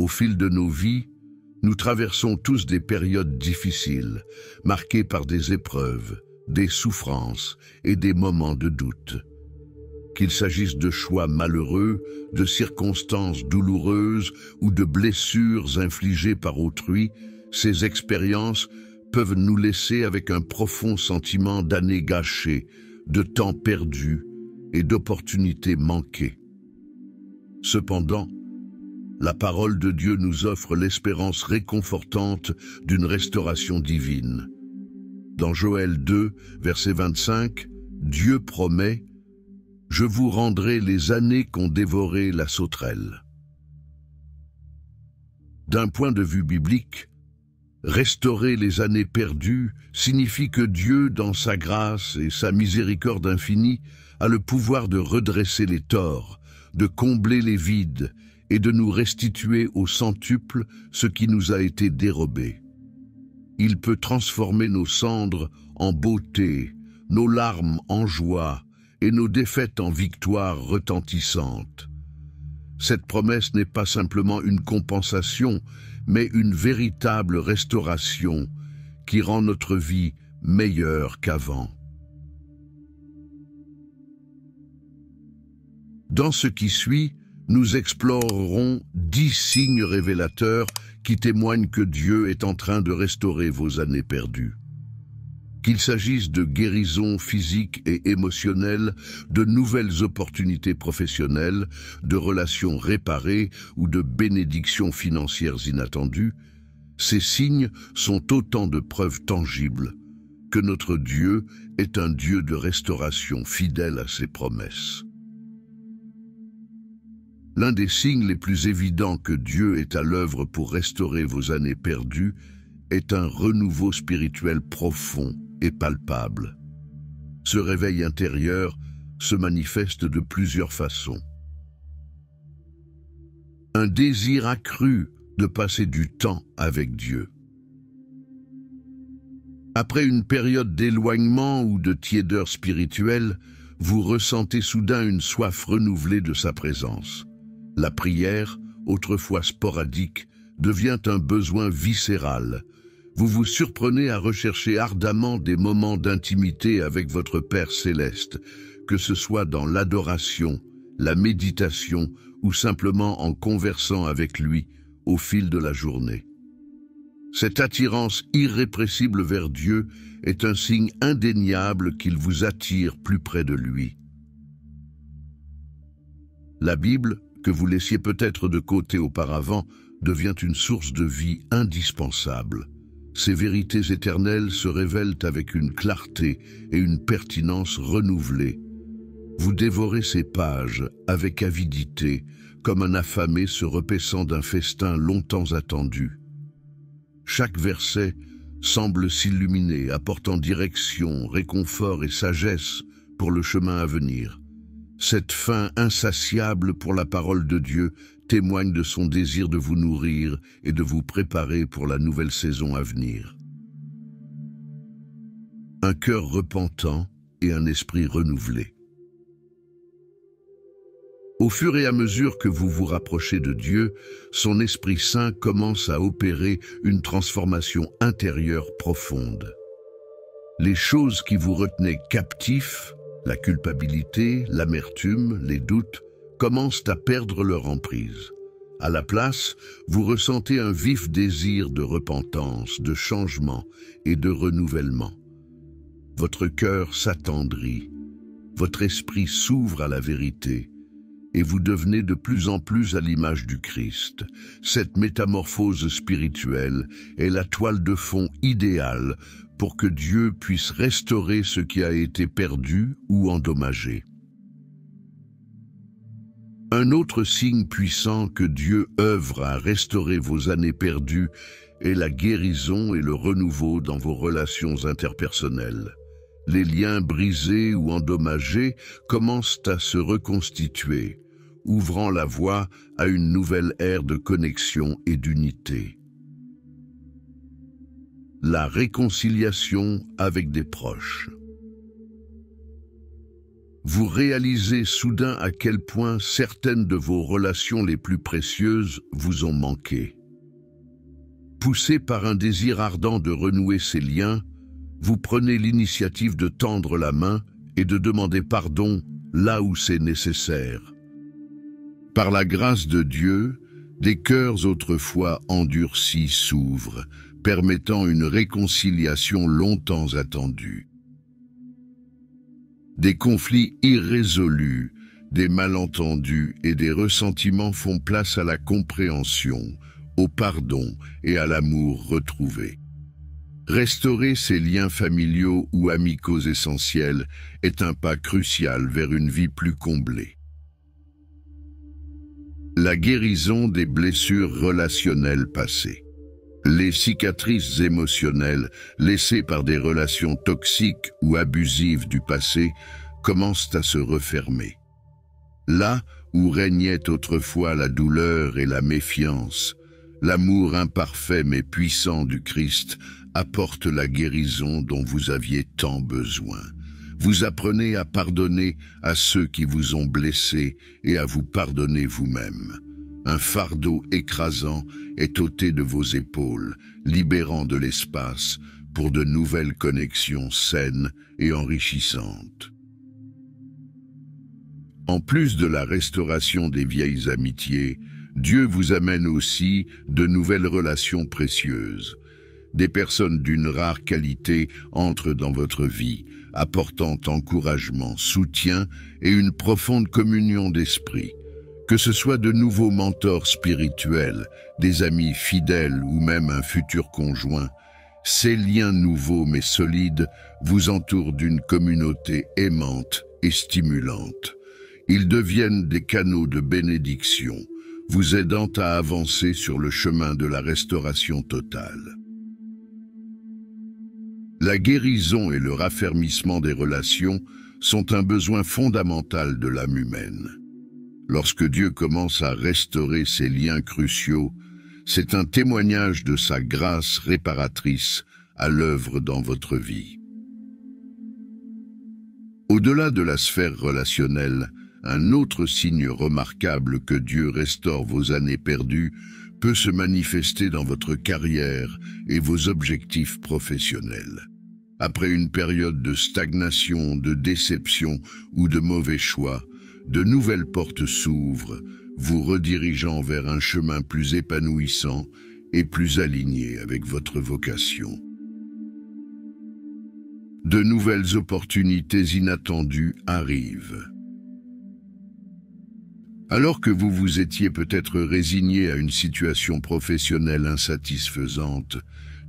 Au fil de nos vies, nous traversons tous des périodes difficiles, marquées par des épreuves, des souffrances et des moments de doute. Qu'il s'agisse de choix malheureux, de circonstances douloureuses ou de blessures infligées par autrui, ces expériences peuvent nous laisser avec un profond sentiment d'années gâchées, de temps perdu et d'opportunités manquées. Cependant, la parole de Dieu nous offre l'espérance réconfortante d'une restauration divine. Dans Joël 2, verset 25, Dieu promet « Je vous rendrai les années qu'ont dévoré la sauterelle ». D'un point de vue biblique, restaurer les années perdues signifie que Dieu, dans sa grâce et sa miséricorde infinie, a le pouvoir de redresser les torts, de combler les vides et de nous restituer au centuple ce qui nous a été dérobé. Il peut transformer nos cendres en beauté, nos larmes en joie et nos défaites en victoires retentissantes. Cette promesse n'est pas simplement une compensation, mais une véritable restauration qui rend notre vie meilleure qu'avant. Dans ce qui suit, nous explorerons 10 signes révélateurs qui témoignent que Dieu est en train de restaurer vos années perdues. Qu'il s'agisse de guérison physique et émotionnelle, de nouvelles opportunités professionnelles, de relations réparées ou de bénédictions financières inattendues, ces signes sont autant de preuves tangibles que notre Dieu est un Dieu de restauration fidèle à ses promesses. L'un des signes les plus évidents que Dieu est à l'œuvre pour restaurer vos années perdues est un renouveau spirituel profond et palpable. Ce réveil intérieur se manifeste de plusieurs façons. Un désir accru de passer du temps avec Dieu. Après une période d'éloignement ou de tiédeur spirituelle, vous ressentez soudain une soif renouvelée de sa présence. La prière, autrefois sporadique, devient un besoin viscéral. Vous vous surprenez à rechercher ardemment des moments d'intimité avec votre Père céleste, que ce soit dans l'adoration, la méditation ou simplement en conversant avec lui au fil de la journée. Cette attirance irrépressible vers Dieu est un signe indéniable qu'il vous attire plus près de lui. La Bible, que vous laissiez peut-être de côté auparavant, devient une source de vie indispensable. Ces vérités éternelles se révèlent avec une clarté et une pertinence renouvelées. Vous dévorez ces pages avec avidité, comme un affamé se repaissant d'un festin longtemps attendu. Chaque verset semble s'illuminer, apportant direction, réconfort et sagesse pour le chemin à venir. Cette faim insatiable pour la parole de Dieu témoigne de son désir de vous nourrir et de vous préparer pour la nouvelle saison à venir. Un cœur repentant et un esprit renouvelé. Au fur et à mesure que vous vous rapprochez de Dieu, son Esprit Saint commence à opérer une transformation intérieure profonde. Les choses qui vous retenaient captifs, la culpabilité, l'amertume, les doutes, commencent à perdre leur emprise. À la place, vous ressentez un vif désir de repentance, de changement et de renouvellement. Votre cœur s'attendrit, votre esprit s'ouvre à la vérité, et vous devenez de plus en plus à l'image du Christ. Cette métamorphose spirituelle est la toile de fond idéale pour que Dieu puisse restaurer ce qui a été perdu ou endommagé. Un autre signe puissant que Dieu œuvre à restaurer vos années perdues est la guérison et le renouveau dans vos relations interpersonnelles. Les liens brisés ou endommagés commencent à se reconstituer, ouvrant la voie à une nouvelle ère de connexion et d'unité. La réconciliation avec des proches. Vous réalisez soudain à quel point certaines de vos relations les plus précieuses vous ont manqué. Poussé par un désir ardent de renouer ces liens, vous prenez l'initiative de tendre la main et de demander pardon là où c'est nécessaire. Par la grâce de Dieu, des cœurs autrefois endurcis s'ouvrent, permettant une réconciliation longtemps attendue. Des conflits irrésolus, des malentendus et des ressentiments font place à la compréhension, au pardon et à l'amour retrouvé. Restaurer ces liens familiaux ou amicaux essentiels est un pas crucial vers une vie plus comblée. La guérison des blessures relationnelles passées. Les cicatrices émotionnelles laissées par des relations toxiques ou abusives du passé commencent à se refermer. Là où régnait autrefois la douleur et la méfiance, l'amour imparfait mais puissant du Christ apporte la guérison dont vous aviez tant besoin. Vous apprenez à pardonner à ceux qui vous ont blessé et à vous pardonner vous-même. Un fardeau écrasant est ôté de vos épaules, libérant de l'espace pour de nouvelles connexions saines et enrichissantes. En plus de la restauration des vieilles amitiés, Dieu vous amène aussi de nouvelles relations précieuses. Des personnes d'une rare qualité entrent dans votre vie, apportant encouragement, soutien et une profonde communion d'esprit. Que ce soit de nouveaux mentors spirituels, des amis fidèles ou même un futur conjoint, ces liens nouveaux mais solides vous entourent d'une communauté aimante et stimulante. Ils deviennent des canaux de bénédiction, vous aidant à avancer sur le chemin de la restauration totale. La guérison et le raffermissement des relations sont un besoin fondamental de l'âme humaine. Lorsque Dieu commence à restaurer ces liens cruciaux, c'est un témoignage de sa grâce réparatrice à l'œuvre dans votre vie. Au-delà de la sphère relationnelle, un autre signe remarquable que Dieu restaure vos années perdues peut se manifester dans votre carrière et vos objectifs professionnels. Après une période de stagnation, de déception ou de mauvais choix, de nouvelles portes s'ouvrent, vous redirigeant vers un chemin plus épanouissant et plus aligné avec votre vocation. De nouvelles opportunités inattendues arrivent. Alors que vous vous étiez peut-être résigné à une situation professionnelle insatisfaisante,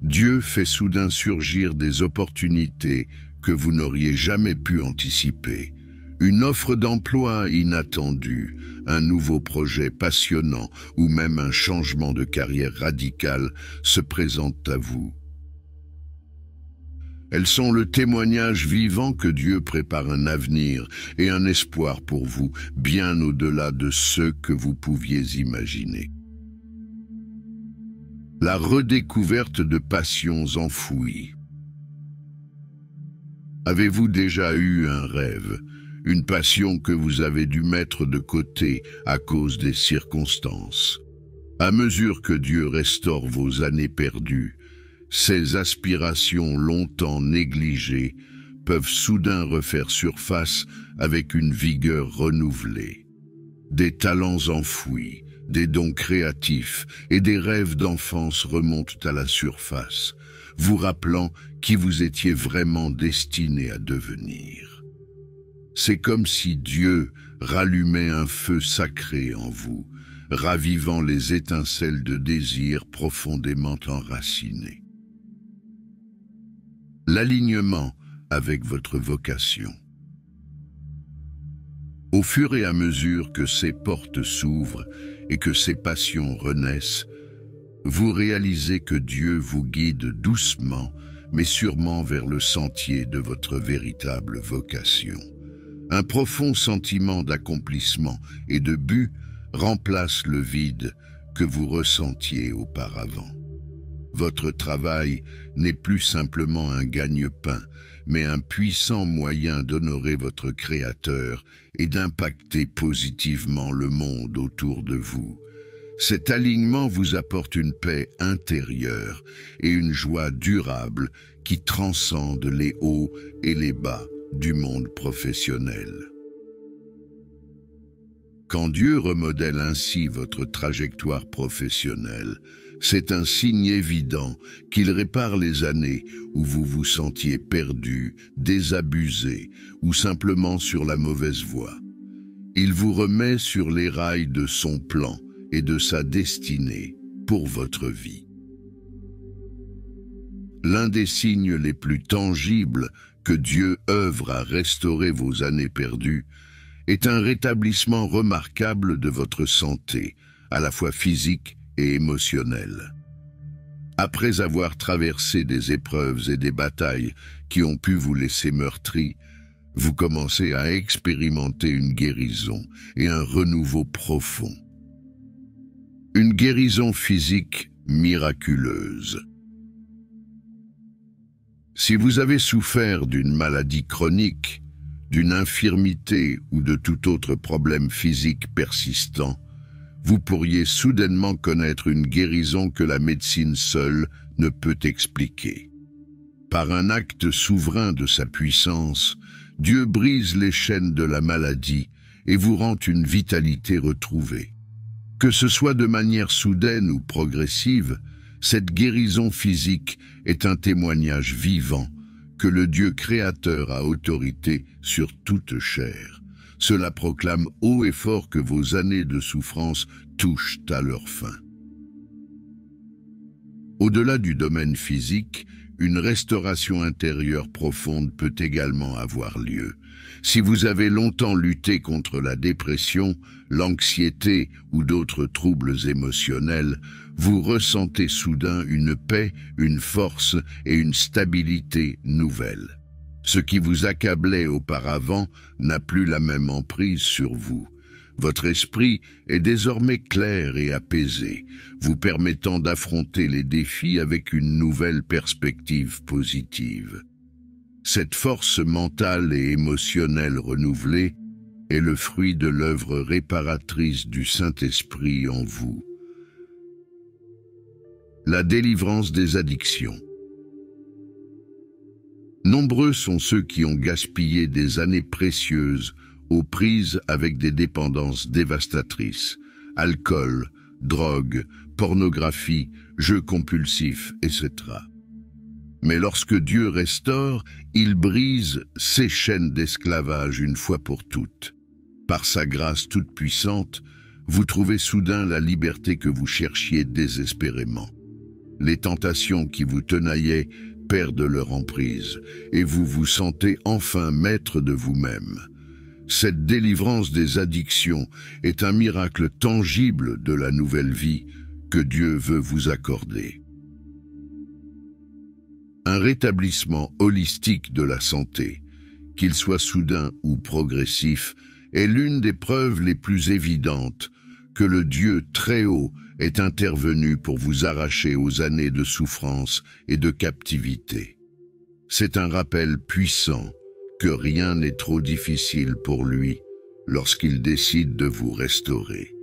Dieu fait soudain surgir des opportunités que vous n'auriez jamais pu anticiper. Une offre d'emploi inattendue, un nouveau projet passionnant ou même un changement de carrière radical se présentent à vous. Elles sont le témoignage vivant que Dieu prépare un avenir et un espoir pour vous, bien au-delà de ce que vous pouviez imaginer. La redécouverte de passions enfouies. Avez-vous déjà eu un rêve, une passion que vous avez dû mettre de côté à cause des circonstances? À mesure que Dieu restaure vos années perdues, ces aspirations longtemps négligées peuvent soudain refaire surface avec une vigueur renouvelée. Des talents enfouis, des dons créatifs et des rêves d'enfance remontent à la surface, vous rappelant qui vous étiez vraiment destiné à devenir. C'est comme si Dieu rallumait un feu sacré en vous, ravivant les étincelles de désir profondément enracinées. L'alignement avec votre vocation. Au fur et à mesure que ces portes s'ouvrent et que ces passions renaissent, vous réalisez que Dieu vous guide doucement, mais sûrement vers le sentier de votre véritable vocation. Un profond sentiment d'accomplissement et de but remplace le vide que vous ressentiez auparavant. Votre travail n'est plus simplement un gagne-pain, mais un puissant moyen d'honorer votre Créateur et d'impacter positivement le monde autour de vous. Cet alignement vous apporte une paix intérieure et une joie durable qui transcende les hauts et les bas du monde professionnel. Quand Dieu remodèle ainsi votre trajectoire professionnelle, c'est un signe évident qu'il répare les années où vous vous sentiez perdu, désabusé ou simplement sur la mauvaise voie. Il vous remet sur les rails de son plan et de sa destinée pour votre vie. L'un des signes les plus tangibles que Dieu œuvre à restaurer vos années perdues est un rétablissement remarquable de votre santé, à la fois physique et émotionnelle. Après avoir traversé des épreuves et des batailles qui ont pu vous laisser meurtri, vous commencez à expérimenter une guérison et un renouveau profond. Une guérison physique miraculeuse. Si vous avez souffert d'une maladie chronique, d'une infirmité ou de tout autre problème physique persistant, vous pourriez soudainement connaître une guérison que la médecine seule ne peut expliquer. Par un acte souverain de sa puissance, Dieu brise les chaînes de la maladie et vous rend une vitalité retrouvée. Que ce soit de manière soudaine ou progressive, cette guérison physique est un témoignage vivant que le Dieu créateur a autorité sur toute chair. Cela proclame haut et fort que vos années de souffrance touchent à leur fin. Au-delà du domaine physique, une restauration intérieure profonde peut également avoir lieu. Si vous avez longtemps lutté contre la dépression, l'anxiété ou d'autres troubles émotionnels, vous ressentez soudain une paix, une force et une stabilité nouvelles. Ce qui vous accablait auparavant n'a plus la même emprise sur vous. Votre esprit est désormais clair et apaisé, vous permettant d'affronter les défis avec une nouvelle perspective positive. Cette force mentale et émotionnelle renouvelée est le fruit de l'œuvre réparatrice du Saint-Esprit en vous. La délivrance des addictions. Nombreux sont ceux qui ont gaspillé des années précieuses aux prises avec des dépendances dévastatrices, alcool, drogue, pornographie, jeux compulsifs, etc. Mais lorsque Dieu restaure, il brise ces chaînes d'esclavage une fois pour toutes. Par sa grâce toute puissante, vous trouvez soudain la liberté que vous cherchiez désespérément. Les tentations qui vous tenaillaient perdent leur emprise et vous vous sentez enfin maître de vous-même. Cette délivrance des addictions est un miracle tangible de la nouvelle vie que Dieu veut vous accorder. Un rétablissement holistique de la santé, qu'il soit soudain ou progressif, est l'une des preuves les plus évidentes que le Dieu très haut est intervenu pour vous arracher aux années de souffrance et de captivité. C'est un rappel puissant que rien n'est trop difficile pour lui lorsqu'il décide de vous restaurer.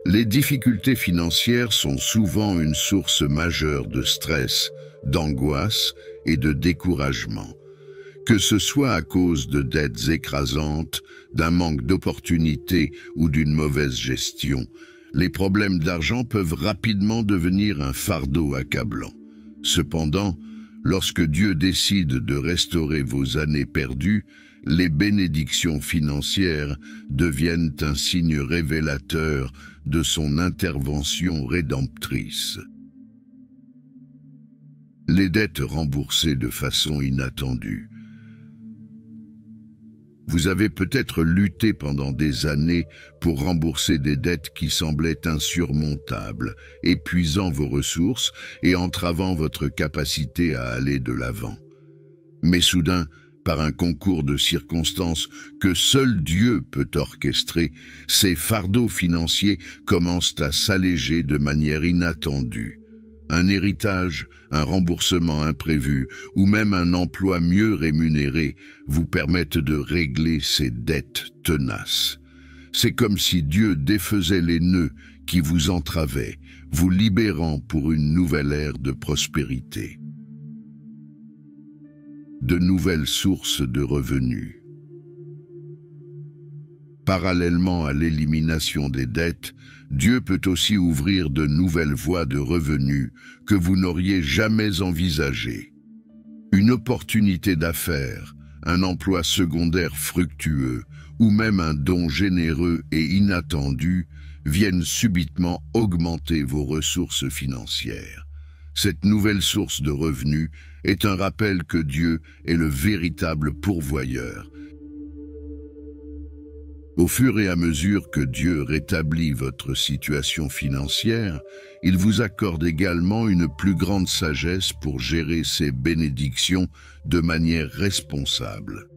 Les difficultés financières sont souvent une source majeure de stress, d'angoisse et de découragement. Que ce soit à cause de dettes écrasantes, d'un manque d'opportunités ou d'une mauvaise gestion, les problèmes d'argent peuvent rapidement devenir un fardeau accablant. Cependant, lorsque Dieu décide de restaurer vos années perdues, les bénédictions financières deviennent un signe révélateur de son intervention rédemptrice. Les dettes remboursées de façon inattendue. Vous avez peut-être lutté pendant des années pour rembourser des dettes qui semblaient insurmontables, épuisant vos ressources et entravant votre capacité à aller de l'avant. Mais soudain, par un concours de circonstances que seul Dieu peut orchestrer, ces fardeaux financiers commencent à s'alléger de manière inattendue. Un héritage, un remboursement imprévu ou même un emploi mieux rémunéré vous permettent de régler ces dettes tenaces. C'est comme si Dieu défaisait les nœuds qui vous entravaient, vous libérant pour une nouvelle ère de prospérité. De nouvelles sources de revenus. Parallèlement à l'élimination des dettes, Dieu peut aussi ouvrir de nouvelles voies de revenus que vous n'auriez jamais envisagées. Une opportunité d'affaires, un emploi secondaire fructueux ou même un don généreux et inattendu viennent subitement augmenter vos ressources financières. Cette nouvelle source de revenus est un rappel que Dieu est le véritable pourvoyeur. Au fur et à mesure que Dieu rétablit votre situation financière, il vous accorde également une plus grande sagesse pour gérer ces bénédictions de manière responsable.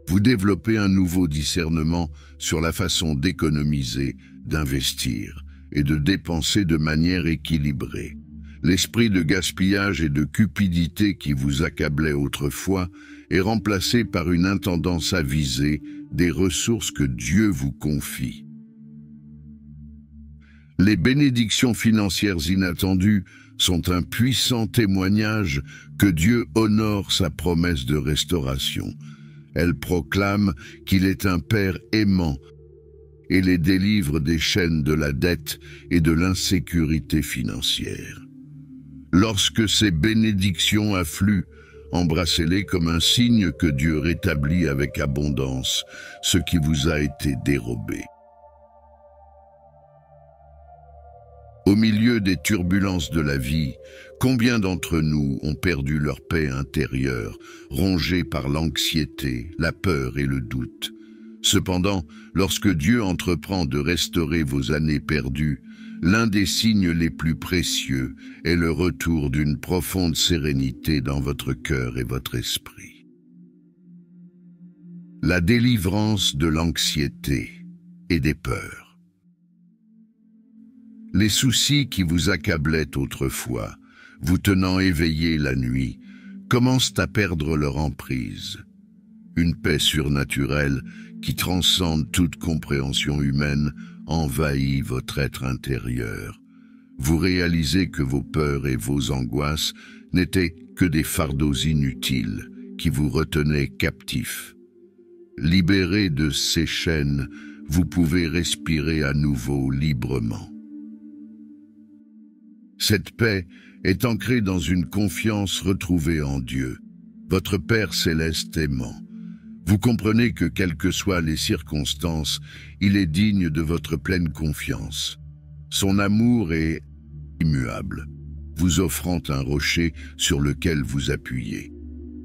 Vous développez un nouveau discernement sur la façon d'économiser, d'investir et de dépenser de manière équilibrée. L'esprit de gaspillage et de cupidité qui vous accablait autrefois est remplacé par une intendance avisée des ressources que Dieu vous confie. Les bénédictions financières inattendues sont un puissant témoignage que Dieu honore sa promesse de restauration. Elles proclament qu'il est un Père aimant et les délivre des chaînes de la dette et de l'insécurité financière. Lorsque ces bénédictions affluent, embrassez-les comme un signe que Dieu rétablit avec abondance ce qui vous a été dérobé. Au milieu des turbulences de la vie, combien d'entre nous ont perdu leur paix intérieure, rongés par l'anxiété, la peur et le doute? Cependant, lorsque Dieu entreprend de restaurer vos années perdues, l'un des signes les plus précieux est le retour d'une profonde sérénité dans votre cœur et votre esprit. La délivrance de l'anxiété et des peurs. Les soucis qui vous accablaient autrefois, vous tenant éveillé la nuit, commencent à perdre leur emprise. Une paix surnaturelle qui transcende toute compréhension humaine envahit votre être intérieur. Vous réalisez que vos peurs et vos angoisses n'étaient que des fardeaux inutiles qui vous retenaient captifs. Libérés de ces chaînes, vous pouvez respirer à nouveau librement. Cette paix est ancrée dans une confiance retrouvée en Dieu, votre Père céleste aimant. Vous comprenez que, quelles que soient les circonstances, il est digne de votre pleine confiance. Son amour est immuable, vous offrant un rocher sur lequel vous appuyez.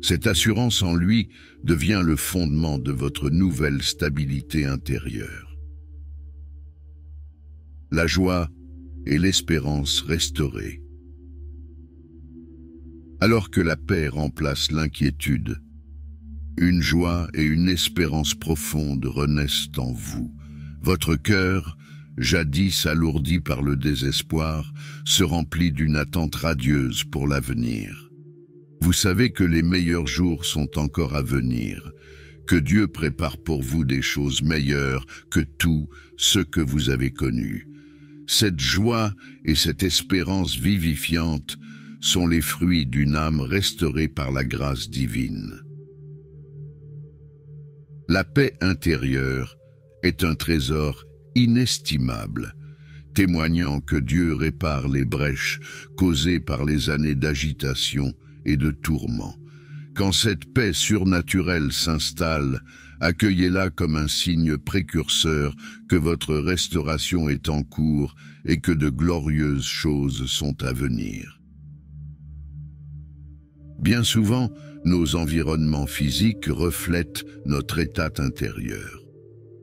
Cette assurance en lui devient le fondement de votre nouvelle stabilité intérieure. La joie et l'espérance restaurées. Alors que la paix remplace l'inquiétude, une joie et une espérance profonde renaissent en vous. Votre cœur, jadis alourdi par le désespoir, se remplit d'une attente radieuse pour l'avenir. Vous savez que les meilleurs jours sont encore à venir, que Dieu prépare pour vous des choses meilleures que tout ce que vous avez connu. Cette joie et cette espérance vivifiante sont les fruits d'une âme restaurée par la grâce divine. La paix intérieure est un trésor inestimable, témoignant que Dieu répare les brèches causées par les années d'agitation et de tourments. Quand cette paix surnaturelle s'installe, accueillez-la comme un signe précurseur que votre restauration est en cours et que de glorieuses choses sont à venir. Bien souvent, nos environnements physiques reflètent notre état intérieur.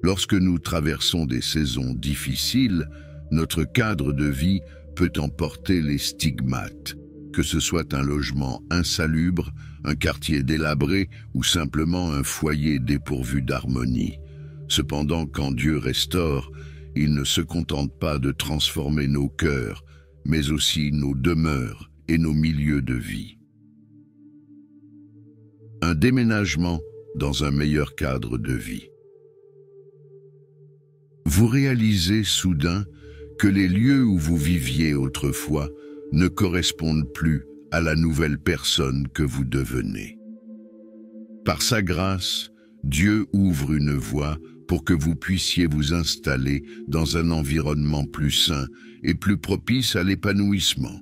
Lorsque nous traversons des saisons difficiles, notre cadre de vie peut en porter les stigmates. que ce soit un logement insalubre, un quartier délabré ou simplement un foyer dépourvu d'harmonie. Cependant, quand Dieu restaure, il ne se contente pas de transformer nos cœurs, mais aussi nos demeures et nos milieux de vie. Un déménagement dans un meilleur cadre de vie. Vous réalisez soudain que les lieux où vous viviez autrefois ne correspondent plus à la nouvelle personne que vous devenez. Par sa grâce, Dieu ouvre une voie pour que vous puissiez vous installer dans un environnement plus sain et plus propice à l'épanouissement.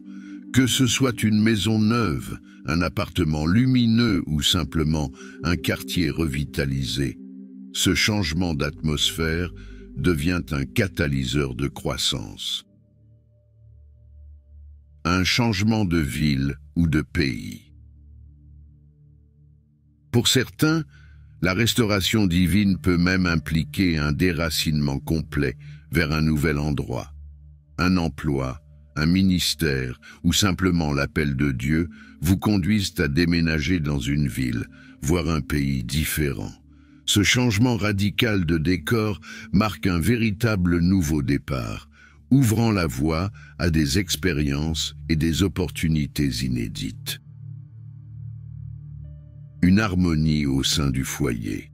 Que ce soit une maison neuve, un appartement lumineux ou simplement un quartier revitalisé, ce changement d'atmosphère devient un catalyseur de croissance. Un changement de ville ou de pays. Pour certains, la restauration divine peut même impliquer un déracinement complet vers un nouvel endroit. Un emploi, un ministère ou simplement l'appel de Dieu vous conduisent à déménager dans une ville, voire un pays différent. Ce changement radical de décor marque un véritable nouveau départ, ouvrant la voie à des expériences et des opportunités inédites. Une harmonie au sein du foyer.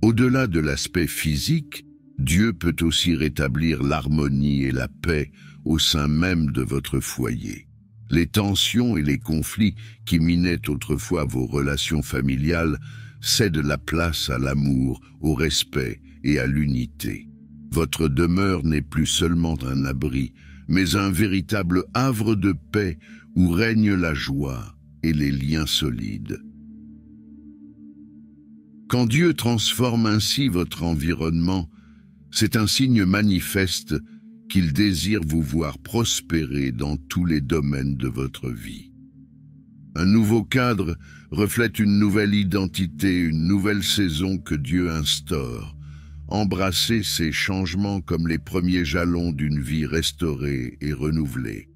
Au-delà de l'aspect physique, Dieu peut aussi rétablir l'harmonie et la paix au sein même de votre foyer. Les tensions et les conflits qui minaient autrefois vos relations familiales cèdent la place à l'amour, au respect et à l'unité. Votre demeure n'est plus seulement un abri, mais un véritable havre de paix où règne la joie et les liens solides. Quand Dieu transforme ainsi votre environnement, c'est un signe manifeste qu'il désire vous voir prospérer dans tous les domaines de votre vie. Un nouveau cadre reflète une nouvelle identité, une nouvelle saison que Dieu instaure. Embrassez ces changements comme les premiers jalons d'une vie restaurée et renouvelée.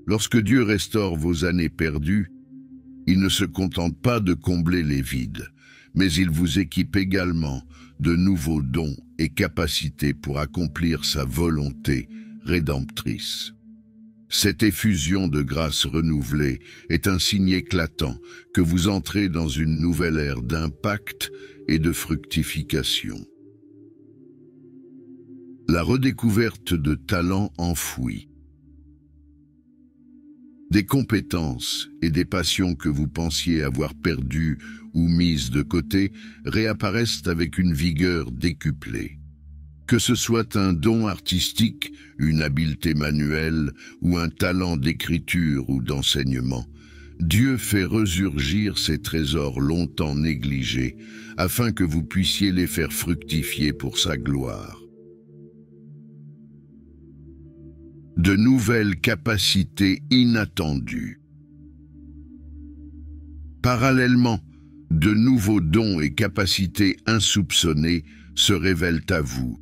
Lorsque Dieu restaure vos années perdues, il ne se contente pas de combler les vides, mais il vous équipe également de nouveaux dons et capacités pour accomplir sa volonté rédemptrice. Cette effusion de grâce renouvelée est un signe éclatant que vous entrez dans une nouvelle ère d'impact et de fructification. La redécouverte de talents enfouis. Des compétences et des passions que vous pensiez avoir perdues ou mises de côté réapparaissent avec une vigueur décuplée. Que ce soit un don artistique, une habileté manuelle ou un talent d'écriture ou d'enseignement, Dieu fait resurgir ces trésors longtemps négligés afin que vous puissiez les faire fructifier pour sa gloire. De nouvelles capacités inattendues. Parallèlement, de nouveaux dons et capacités insoupçonnés se révèlent à vous,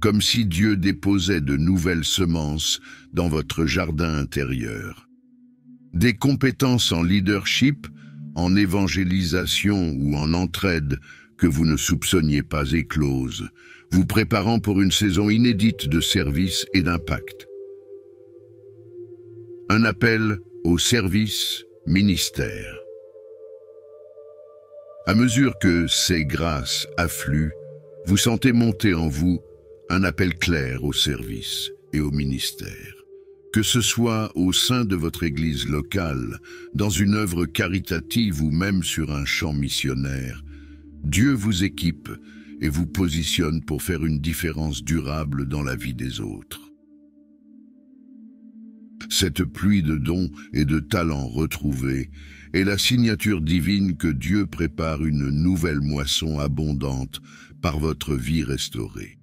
comme si Dieu déposait de nouvelles semences dans votre jardin intérieur. Des compétences en leadership, en évangélisation ou en entraide que vous ne soupçonniez pas écloses, vous préparant pour une saison inédite de service et d'impact. Un appel au service ministère. À mesure que ces grâces affluent, vous sentez monter en vous un appel clair au service et au ministère. Que ce soit au sein de votre église locale, dans une œuvre caritative ou même sur un champ missionnaire, Dieu vous équipe et vous positionne pour faire une différence durable dans la vie des autres. Cette pluie de dons et de talents retrouvés est la signature divine que Dieu prépare une nouvelle moisson abondante par votre vie restaurée.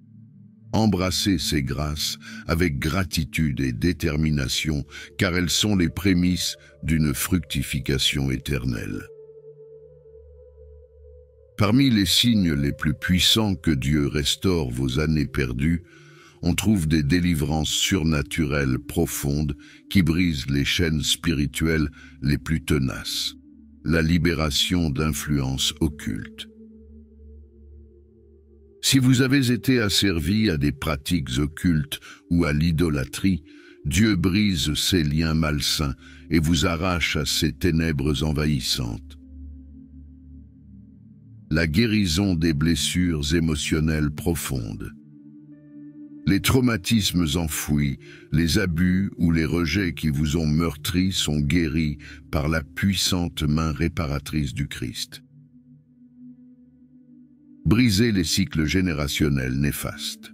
Embrassez ces grâces avec gratitude et détermination, car elles sont les prémices d'une fructification éternelle. Parmi les signes les plus puissants que Dieu restaure vos années perdues, on trouve des délivrances surnaturelles profondes qui brisent les chaînes spirituelles les plus tenaces. La libération d'influences occultes. Si vous avez été asservi à des pratiques occultes ou à l'idolâtrie, Dieu brise ces liens malsains et vous arrache à ces ténèbres envahissantes. La guérison des blessures émotionnelles profondes. Les traumatismes enfouis, les abus ou les rejets qui vous ont meurtri sont guéris par la puissante main réparatrice du Christ. Briser les cycles générationnels néfastes.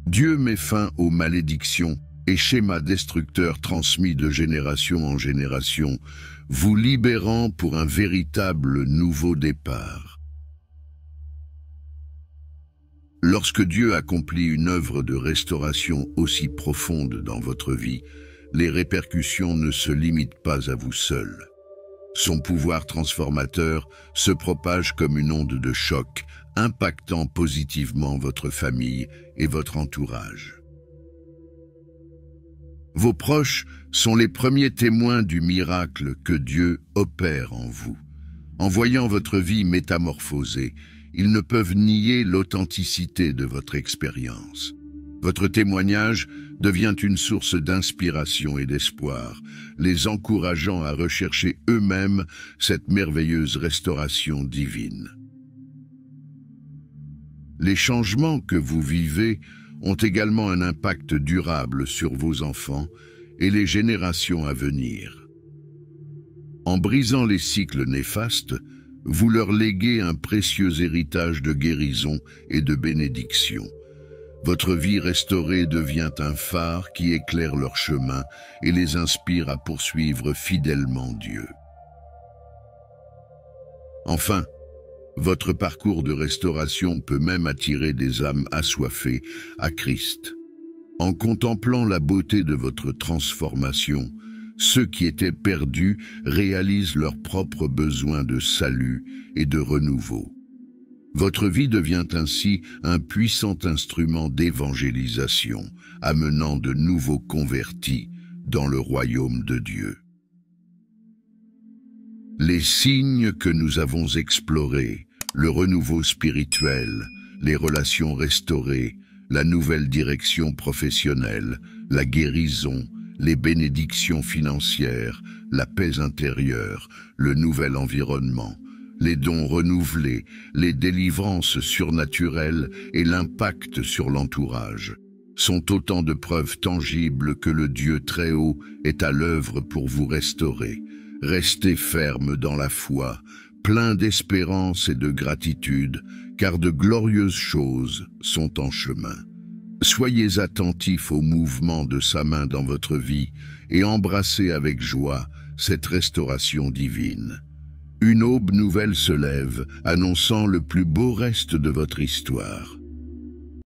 Dieu met fin aux malédictions et schémas destructeurs transmis de génération en génération, vous libérant pour un véritable nouveau départ. Lorsque Dieu accomplit une œuvre de restauration aussi profonde dans votre vie, les répercussions ne se limitent pas à vous seul. Son pouvoir transformateur se propage comme une onde de choc, impactant positivement votre famille et votre entourage. Vos proches sont les premiers témoins du miracle que Dieu opère en vous. En voyant votre vie métamorphosée, ils ne peuvent nier l'authenticité de votre expérience. Votre témoignage devient une source d'inspiration et d'espoir, les encourageant à rechercher eux-mêmes cette merveilleuse restauration divine. Les changements que vous vivez ont également un impact durable sur vos enfants et les générations à venir. En brisant les cycles néfastes, vous leur léguez un précieux héritage de guérison et de bénédiction. Votre vie restaurée devient un phare qui éclaire leur chemin et les inspire à poursuivre fidèlement Dieu. Enfin, votre parcours de restauration peut même attirer des âmes assoiffées à Christ. En contemplant la beauté de votre transformation, ceux qui étaient perdus réalisent leurs propres besoins de salut et de renouveau. Votre vie devient ainsi un puissant instrument d'évangélisation, amenant de nouveaux convertis dans le royaume de Dieu. Les signes que nous avons explorés, le renouveau spirituel, les relations restaurées, la nouvelle direction professionnelle, la guérison, les bénédictions financières, la paix intérieure, le nouvel environnement, les dons renouvelés, les délivrances surnaturelles et l'impact sur l'entourage sont autant de preuves tangibles que le Dieu très haut est à l'œuvre pour vous restaurer. Restez ferme dans la foi, plein d'espérance et de gratitude, car de glorieuses choses sont en chemin. Soyez attentifs au mouvement de sa main dans votre vie et embrassez avec joie cette restauration divine. Une aube nouvelle se lève, annonçant le plus beau reste de votre histoire.